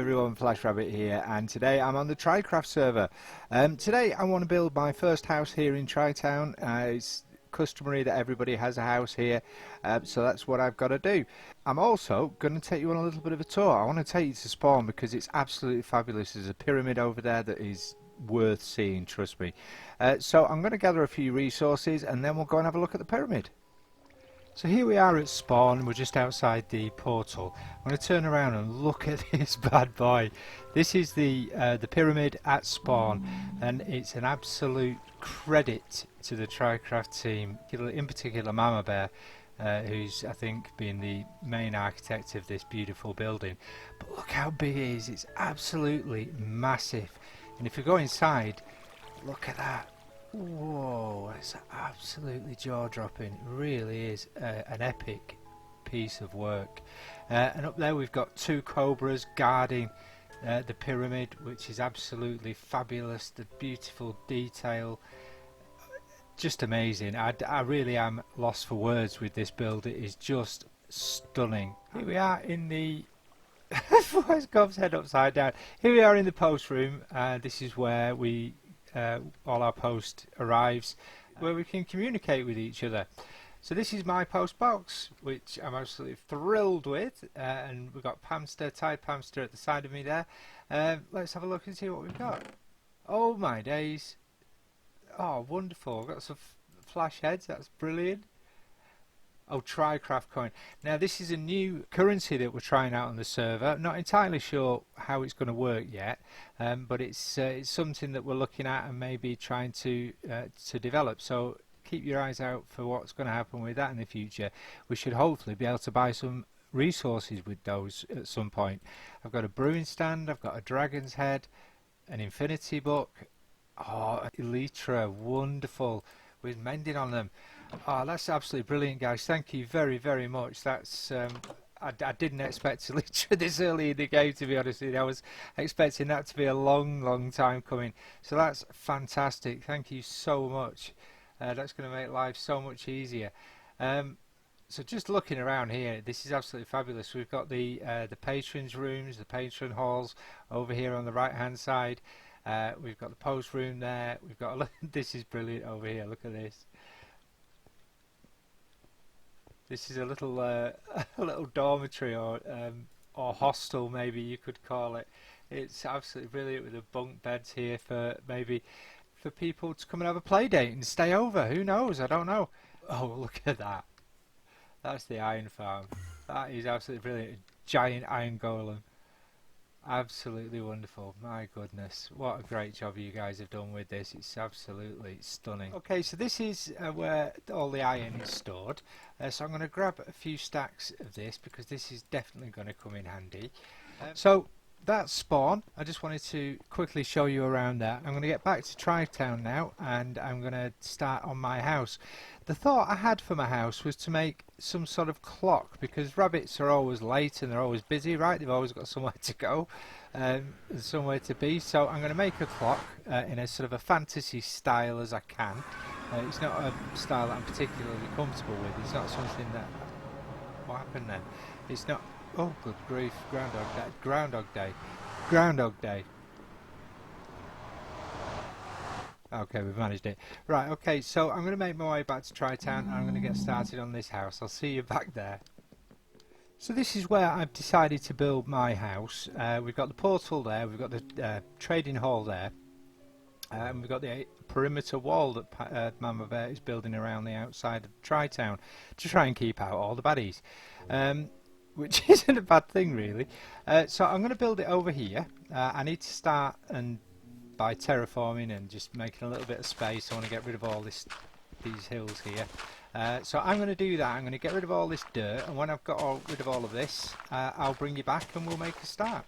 everyone, FLASHRABBIT here, and today I'm on the TRYCRAFT server. Today I want to build my first house here in Trytown. It's customary that everybody has a house here, so that's what I've got to do. I'm also going to take you on a little bit of a tour. I want to take you to spawn because it's absolutely fabulous. There's a pyramid over there that is worth seeing, trust me. So I'm going to gather a few resources and then we'll go and have a look at the pyramid. So here we are at spawn, we're just outside the portal. I'm going to turn around and look at this bad boy. This is the pyramid at spawn, and it's an absolute credit to the TRYCRAFT team, in particular Mama Bear, who's I think been the main architect of this beautiful building. But look how big it is, it's absolutely massive. And if you go inside, look at that. Whoa, it's absolutely jaw-dropping. It really is an epic piece of work. And up there we've got two cobras guarding the pyramid, which is absolutely fabulous. The beautiful detail, just amazing. I really am lost for words with this build. It is just stunning. Here we are in the where's Gov's head upside down? Here we are in the post room. This is where we all our post arrives, where we can communicate with each other. So this is my post box, which I'm absolutely thrilled with, and we've got TiredPamster at the side of me there. Let's have a look and see what we've got. Oh my days, oh wonderful, I've got some flash heads, that's brilliant. Oh, Trycraft coin. Now this is a new currency that we're trying out on the server. Not entirely sure how it's going to work yet, but it's something that we're looking at and maybe trying to develop. So keep your eyes out for what's going to happen with that in the future. We should hopefully be able to buy some resources with those at some point. I've got a brewing stand, I've got a dragon's head, an infinity book. Oh, elytra, wonderful, with mending on them. Oh, that's absolutely brilliant, guys. Thank you very, very much. That's I didn't expect to elytra this early in the game, to be honest with you. I was expecting that to be a long time coming. So that's fantastic. Thank you so much. That's going to make life so much easier. So just looking around here, this is absolutely fabulous. We've got the patrons' rooms, the patron halls over here on the right-hand side. We've got the post room there. We've got this is brilliant over here. Look at this. This is a little dormitory or hostel, maybe you could call it. It's absolutely brilliant with the bunk beds here for maybe for people to come and have a play date and stay over. Who knows? I don't know. Oh, look at that. That's the iron farm. That is absolutely brilliant. A giant iron golem. Absolutely wonderful. My goodness, what a great job you guys have done with this. It's absolutely stunning. Okay, so this is where all the iron is stored. So I'm going to grab a few stacks of this because this is definitely going to come in handy. So that's spawn. I just wanted to quickly show you around that. I'm going to get back to Trytown now and I'm going to start on my house. The thought I had for my house was to make some sort of clock, because rabbits are always late and they're always busy, right? They've always got somewhere to go and somewhere to be. So I'm going to make a clock in a sort of a fantasy style as I can. It's not a style that I'm particularly comfortable with. It's not something that... What happened then? It's not... Oh, good grief. Groundhog Day. Groundhog Day. Groundhog Day. Okay, we've managed it. Right, okay, so I'm going to make my way back to Trytown and I'm going to get started on this house. I'll see you back there. So this is where I've decided to build my house. We've got the portal there, we've got the trading hall there, and we've got the perimeter wall that Mama Bear is building around the outside of Trytown to try and keep out all the baddies. Which isn't a bad thing, really. So I'm going to build it over here. I need to start by terraforming and just making a little bit of space. I want to get rid of all these hills here. So I'm going to do that. I'm going to get rid of all this dirt, and when I've got rid of all of this, I'll bring you back and we'll make a start.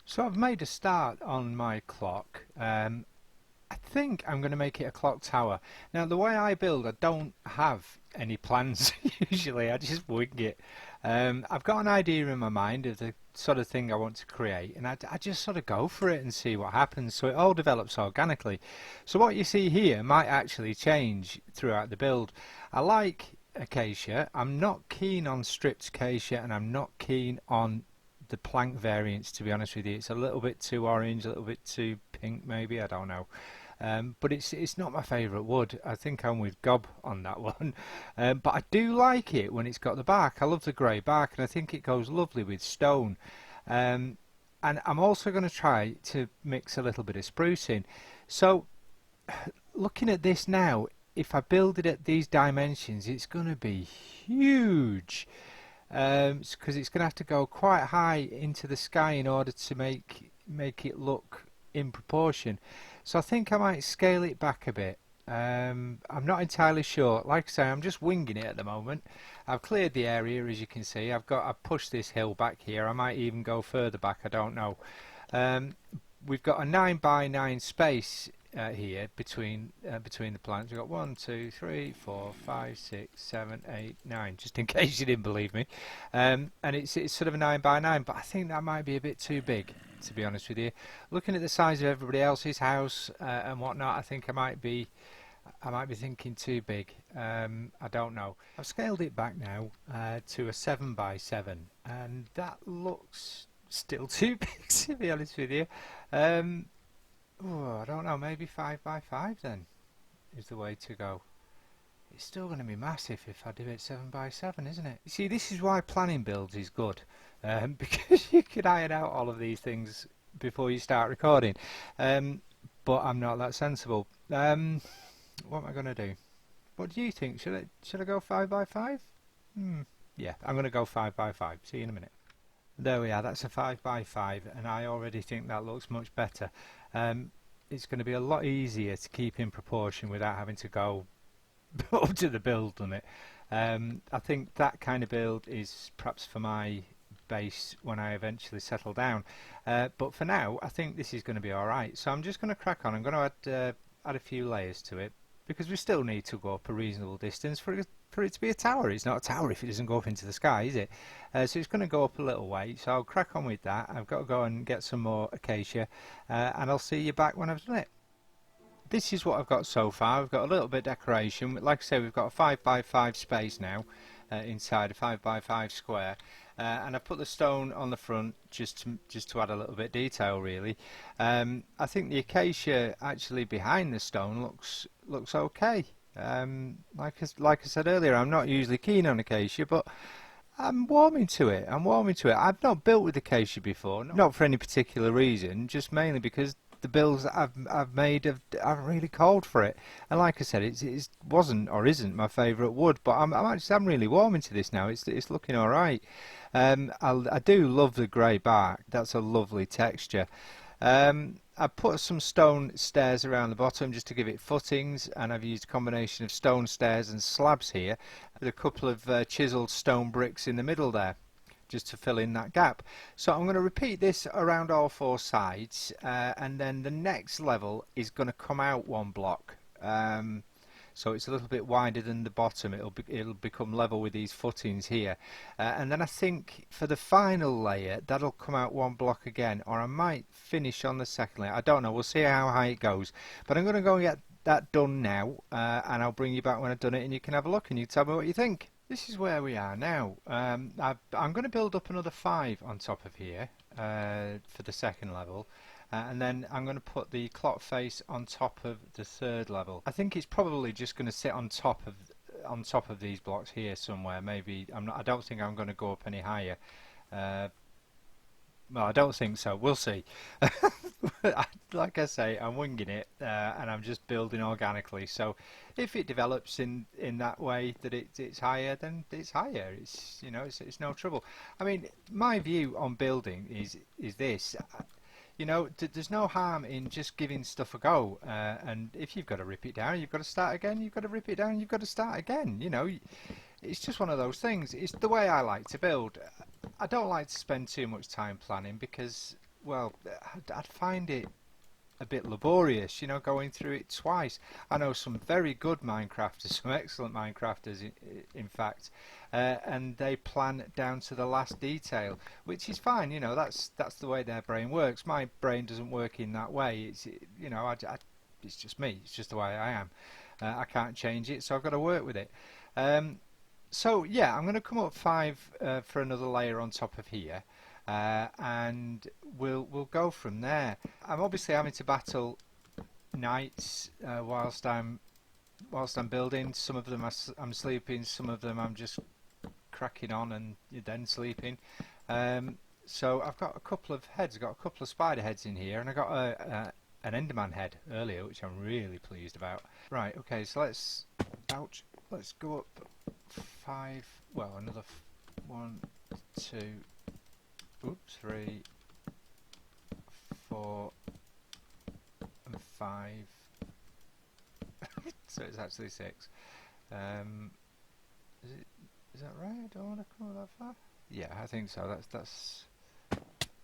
So I've made a start on my clock. I think I'm going to make it a clock tower. Now the way I build, I don't have any plans usually. I just wing it. I've got an idea in my mind of the sort of thing I want to create, and I just sort of go for it and see what happens. So it all develops organically. So what you see here might actually change throughout the build. I like acacia. I'm not keen on stripped acacia, and I'm not keen on the plank variants, to be honest with you. It's a little bit too orange, a little bit too pink maybe, I don't know. But it's not my favourite wood. I think I'm with Gob on that one. But I do like it when it's got the bark. I love the grey bark, and I think it goes lovely with stone. And I'm also going to try to mix a little bit of spruce in. So looking at this now, if I build it at these dimensions, it's going to be huge. Because it's going to have to go quite high into the sky in order to make it look in proportion. So I think I might scale it back a bit. I'm not entirely sure. Like I say, I'm just winging it at the moment. I've cleared the area, as you can see. I've pushed this hill back here. I might even go further back, I don't know. We've got a 9 by 9 space here between the plants. We've got 1, 2, 3, 4, 5, 6, 7, 8, 9, just in case you didn't believe me. And it's sort of a 9 by 9, but I think that might be a bit too big, to be honest with you. Looking at the size of everybody else's house and whatnot, I think I might be thinking too big. I don't know. I've scaled it back now to a 7 by 7, and that looks still too big, to be honest with you. I don't know, maybe 5 by 5 then is the way to go. It's still going to be massive if I do it 7 by 7, isn't it? You see, this is why planning builds is good, because you can iron out all of these things before you start recording. But I'm not that sensible. What am I going to do? What do you think? Should I go 5 by 5? Yeah, I'm going to go 5 by 5. See you in a minute. There we are, that's a 5 by 5, and I already think that looks much better. It's going to be a lot easier to keep in proportion without having to go up to the build limit. I think that kind of build is perhaps for my base when I eventually settle down. But for now, I think this is going to be alright. So I'm just going to crack on. I'm going to add a few layers to it, because we still need to go up a reasonable distance for it to be a tower. It's not a tower if it doesn't go up into the sky, is it? So it's going to go up a little way, so I'll crack on with that. I've got to go and get some more acacia, and I'll see you back when I've done it. This is what I've got so far. I've got a little bit of decoration. Like I say, we've got a 5 by 5 space now inside a 5 by 5 square, and I've put the stone on the front just to add a little bit of detail, really. I think the acacia actually behind the stone looks okay. Like I said earlier, I'm not usually keen on acacia, but I'm warming to it. I've not built with acacia before, not for any particular reason, just mainly because the builds that I've made haven't really called for it. And like I said, it wasn't or isn't my favourite wood, but I'm really warming to this now. It's looking all right. I do love the grey bark. That's a lovely texture. I put some stone stairs around the bottom just to give it footings, and I've used a combination of stone stairs and slabs here with a couple of chiselled stone bricks in the middle there, just to fill in that gap. So I'm going to repeat this around all 4 sides, and then the next level is going to come out 1 block. So it's a little bit wider than the bottom. It'll become level with these footings here, and then I think for the final layer that'll come out 1 block again, or I might finish on the second layer. I don't know, we'll see how high it goes, but I'm going to go and get that done now, and I'll bring you back when I've done it, and you can have a look and you tell me what you think. This is where we are now. I'm going to build up another 5 on top of here for the second level. And then I'm going to put the clock face on top of the 3rd level. I think it's probably just going to sit on top of these blocks here somewhere. Maybe I don't think I'm going to go up any higher. Well, I don't think so. We'll see. Like I say, I'm winging it, and I'm just building organically. So if it develops in that way that it's higher, then it's higher. It's no trouble. I mean, my view on building is this. There's no harm in just giving stuff a go, and if you've got to rip it down, you've got to start again. You've got to rip it down, you've got to start again. It's just one of those things. It's the way I like to build. I don't like to spend too much time planning because, well, I'd find it a bit laborious, going through it twice. I know some very good Minecrafters, some excellent Minecrafters, in fact, and they plan down to the last detail, which is fine. That's the way their brain works. My brain doesn't work in that way. It's just me. It's just the way I am. I can't change it, so I've got to work with it. So yeah, I'm going to come up 5 for another layer on top of here. and we'll go from there. I'm obviously having to battle nights whilst I'm building. Some of them I'm sleeping, some of them I'm just cracking on and then sleeping. So I've got a couple of heads. I've got a couple of spider heads in here, and I got an enderman head earlier, which I'm really pleased about. Right, okay, so let's go up 5, well, another 1, 2, oops, 3, 4 and 5. So it's actually 6. Is that right? I don't want to come that far. Yeah, I think so. That's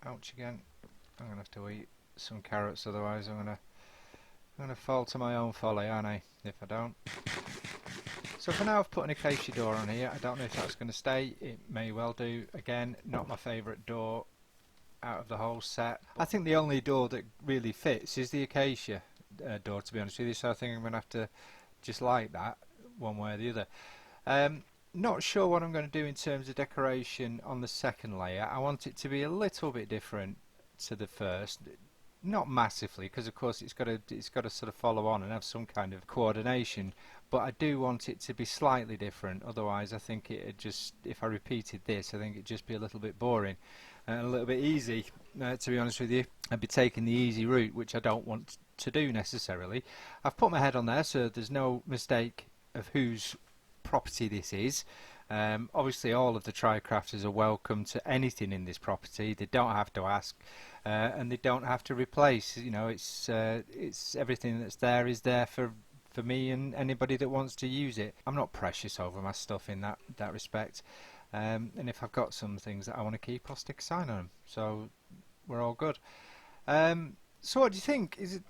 ouch again. I'm gonna have to eat some carrots, otherwise I'm gonna fall to my own folly, aren't I? If I don't. So for now I've put an acacia door on here. I don't know if that's going to stay. It may well do. Again, not my favourite door out of the whole set. I think the only door that really fits is the acacia door, to be honest with you. So I think I'm going to have to just like that one way or the other. Not sure what I'm going to do in terms of decoration on the second layer. I want it to be a little bit different to the first. Not massively, because of course it's got to sort of follow on and have some kind of coordination, but I do want it to be slightly different. Otherwise I think it'd just, if I repeated this, I think it'd just be a little bit boring and a little bit easy, to be honest with you. I'd be taking the easy route, which I don't want to do necessarily. I've put my head on there so there's no mistake of whose property this is. Obviously all of the Trycrafters are welcome to anything in this property. They don't have to ask, and they don't have to replace. You know, it's everything that's there is there for me and anybody that wants to use it. I'm not precious over my stuff in that respect, and if I've got some things that I want to keep, I'll stick a sign on them. So we're all good. So what do you think? Is it?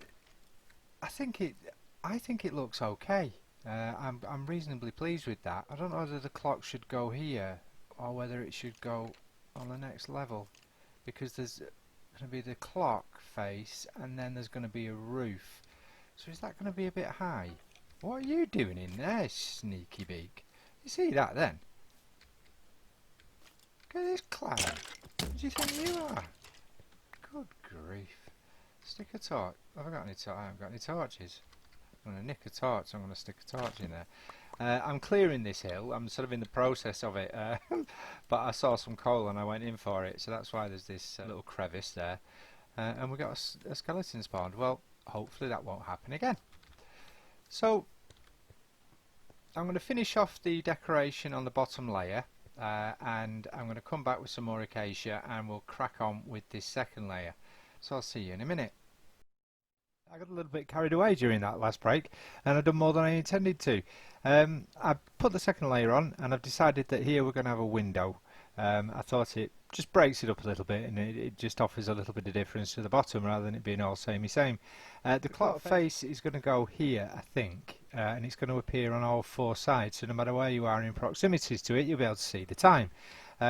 I think it looks okay. I'm reasonably pleased with that. I don't know whether the clock should go here or whether it should go on the next level, because there's going to be the clock face and then there's going to be a roof. So is that going to be a bit high? What are you doing in there, sneaky beak? You see that then? Look at this clown. Who do you think you are? Good grief. Stick a torch. I haven't got any torches. I'm going to nick a torch, so I'm going to stick a torch in there. I'm clearing this hill. I'm sort of in the process of it, but I saw some coal and I went in for it, so that's why there's this little crevice there. And we got a skeleton spawned. Well, hopefully that won't happen again. So I'm going to finish off the decoration on the bottom layer, and I'm going to come back with some more acacia and we'll crack on with this second layer. So I'll see you in a minute. I got a little bit carried away during that last break and I've done more than I intended to. I put the second layer on and I've decided that here we're going to have a window. I thought it just breaks it up a little bit and it just offers a little bit of difference to the bottom rather than it being all samey same. The clock face is going to go here, I think, and it's going to appear on all 4 sides, so no matter where you are in proximities to it you'll be able to see the time,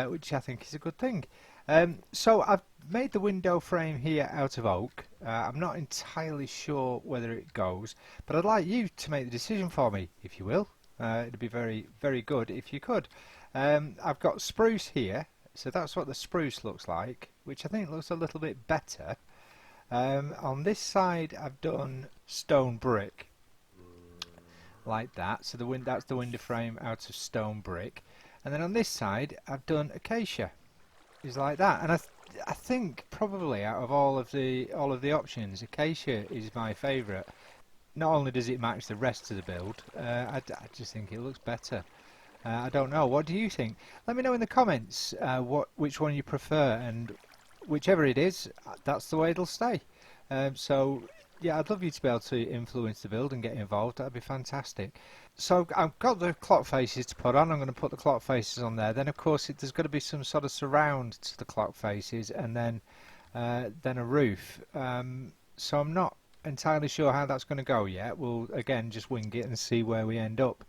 which I think is a good thing. So I've made the window frame here out of oak. I'm not entirely sure whether it goes, but I'd like you to make the decision for me, if you will. It'd be very, very good if you could. I've got spruce here, so that's what the spruce looks like, which I think looks a little bit better. On this side I've done stone brick, like that, so that's the window frame out of stone brick, and then on this side I've done acacia. Is like that, and I think probably out of all of the options, acacia is my favourite. Not only does it match the rest of the build, I just think it looks better. I don't know, what do you think? Let me know in the comments which one you prefer, and whichever it is, that's the way it'll stay. So yeah, I'd love you to be able to influence the build and get involved. That'd be fantastic. So I've got the clock faces to put on. I'm going to put the clock faces on there. Then of course there's got to be some sort of surround to the clock faces, and then a roof. So I'm not entirely sure how that's going to go yet. We'll again just wing it and see where we end up.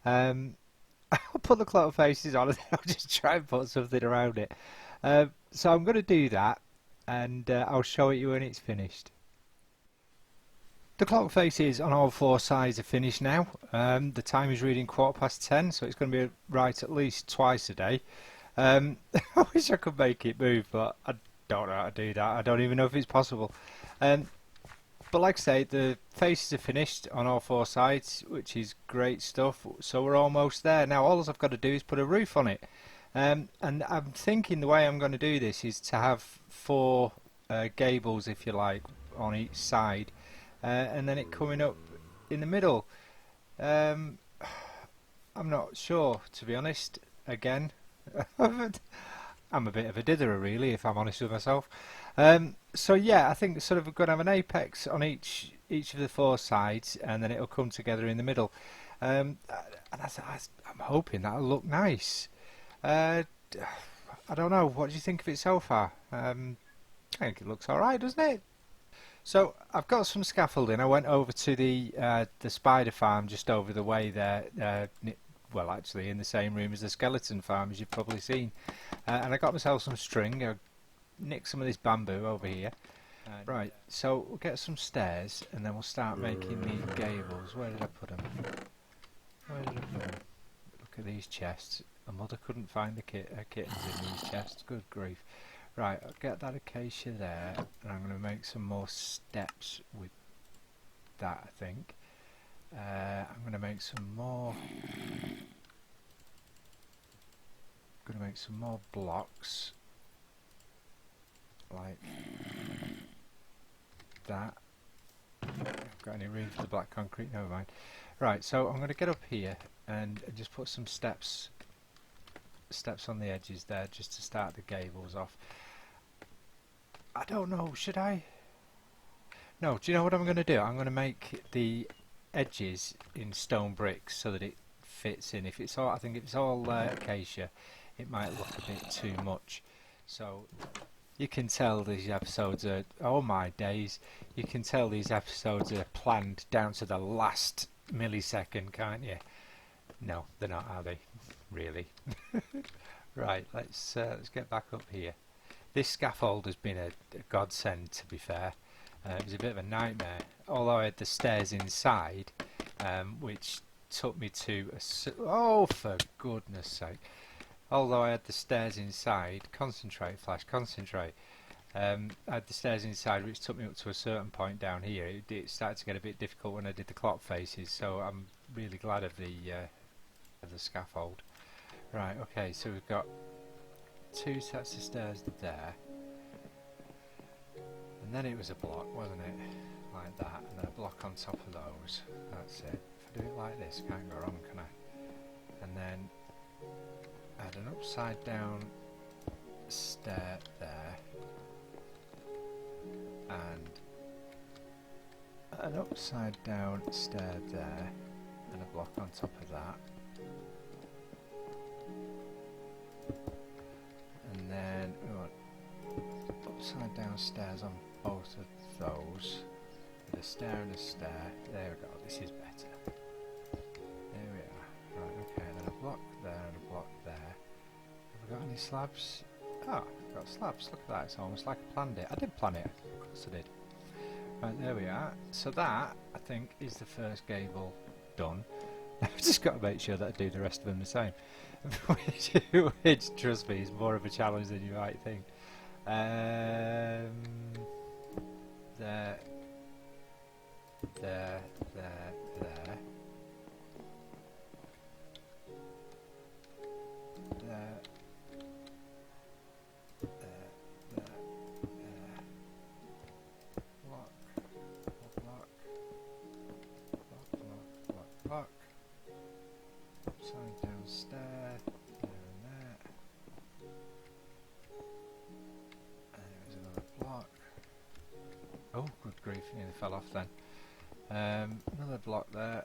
I'll put the clock faces on and I'll just try and put something around it. So I'm going to do that, and I'll show it you when it's finished. The clock faces on all 4 sides are finished now. The time is reading 10:15, so it's going to be right at least twice a day. I wish I could make it move, but I don't know how to do that. I don't even know if it's possible. Um, but like I say, the faces are finished on all four sides, which is great stuff. So we're almost there. Now all I've got to do is put a roof on it. And I'm thinking the way I'm going to do this is to have four gables, if you like, on each side, and then it coming up in the middle. I'm not sure, to be honest. Again, I'm a bit of a ditherer, really, if I'm honest with myself. So yeah, I think sort of we're going to have an apex on each of the four sides, and then it'll come together in the middle. And I'm hoping that'll look nice. I don't know. What do you think of it so far? I think it looks all right, doesn't it? So I've got some scaffolding. I went over to the spider farm just over the way there. Well, actually, in the same room as the skeleton farm, as you've probably seen. And I got myself some string. I nicked some of this bamboo over here. Right, so we'll get some stairs, and then we'll start making the gables. Where did I put them? Where did I put them? Look at these chests. A mother couldn't find the kittens in these chests. Good grief. Right, I'll get that acacia there, and I'm going to make some more steps with that, I think. I'm going to make some more. Going to make some more blocks like that. Got any room for the black concrete? Never mind. Right, so I'm going to get up here and just put some steps on the edges there, just to start the gables off. I don't know, should I? No, do you know what I'm going to do? I'm going to make the edges in stone bricks so that it fits in. If it's all, I think if it's all acacia, it might look a bit too much. So you can tell these episodes are, oh my days, you can tell these episodes are planned down to the last millisecond, can't you? No, they're not, are they? Really? Right, let's get back up here. This scaffold has been a godsend, to be fair. It was a bit of a nightmare, although I had the stairs inside, which took me to a... Oh, for goodness sake. Although I had the stairs inside, concentrate, Flash, concentrate. I had the stairs inside, which took me up to a certain point down here. It started to get a bit difficult when I did the clock faces, so I'm really glad of the scaffold. Right, okay, so we've got two sets of stairs there. And then it was a block, wasn't it? Like that, and then a block on top of those. That's it. If I do it like this, can't go wrong, can I? And then add an upside down stair there. And an upside down stair there. And a block on top of that. And then we want upside down stairs on both of those, with a stair and a stair. There we go, this is better. There we are. Right, okay, then a block there and a block there. Have we got any slabs? Oh, we've got slabs, look at that, it's almost like I planned it. I did plan it, of course I did. Right, there we are. So that, I think, is the first gable done. I've just got to make sure that I do the rest of them the same. which, trust me, is more of a challenge than you might think. There, there, there, there. There. Block. Block. Block. Upside down stair. There and there. And there's another block. Oh, good grief, nearly fell off then. Another block there.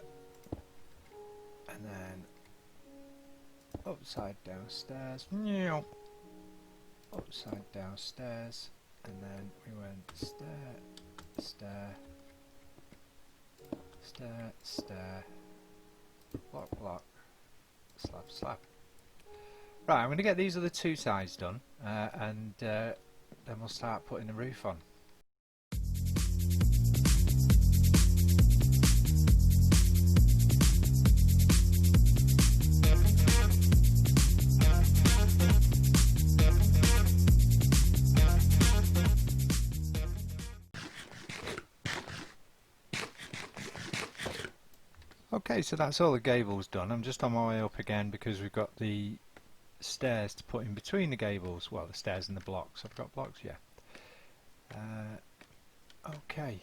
And then upside down stairs. Upside down stairs. And then we went stair, stair, stair, stair, block, block, slab, slab. Right, I'm going to get these other two sides done, and then we'll start putting the roof on. So that's all the gables done. I'm just on my way up again because we've got the stairs to put in between the gables. Well, the stairs and the blocks. I've got blocks, yeah. Okay.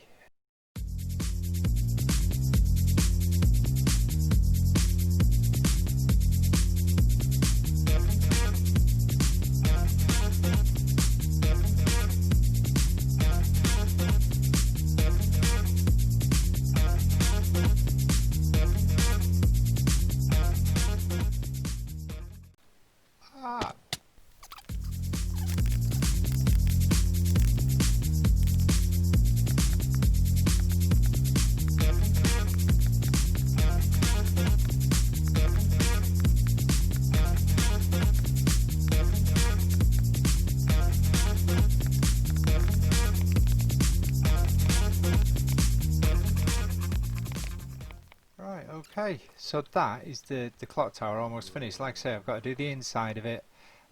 Right, okay, so that is the clock tower almost finished. Like I say, I've got to do the inside of it.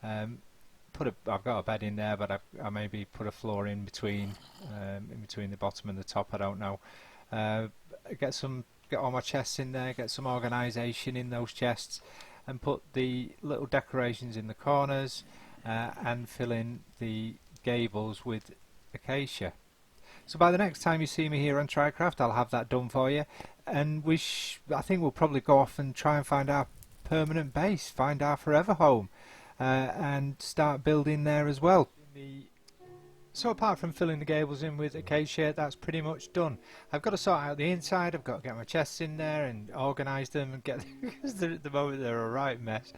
I've got a bed in there, but I maybe put a floor in between the bottom and the top. I don't know. Get all my chests in there. Get some organisation in those chests, and put the little decorations in the corners, and fill in the gables with acacia. So by the next time you see me here on Trycraft, I'll have that done for you, and I think we'll probably go off and try and find our permanent base, find our forever home, and start building there as well. So apart from filling the gables in with acacia, that's pretty much done. I've got to sort out the inside. I've got to get my chests in there and organise them and get because at the moment they're a right mess.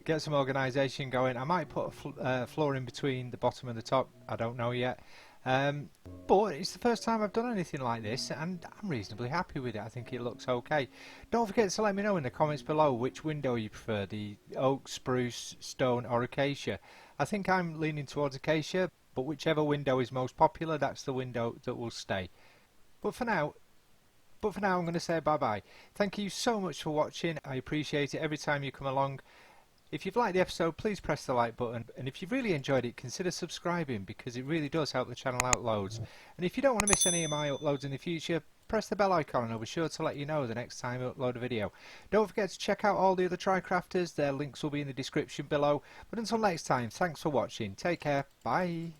Get some organisation going. I might put a floor in between the bottom and the top. I don't know yet. But it's the first time I've done anything like this, and I'm reasonably happy with it. I think it looks okay. Don't forget to let me know in the comments below which window you prefer, the oak, spruce, stone or acacia. I think I'm leaning towards acacia, but whichever window is most popular, that's the window that will stay. But for now I'm going to say bye bye. Thank you so much for watching. I appreciate it every time you come along. If you've liked the episode, please press the like button, and if you've really enjoyed it, consider subscribing because it really does help the channel out loads. And if you don't want to miss any of my uploads in the future, press the bell icon and I'll be sure to let you know the next time I upload a video. Don't forget to check out all the other Trycrafters, their links will be in the description below. But until next time, thanks for watching, take care, bye.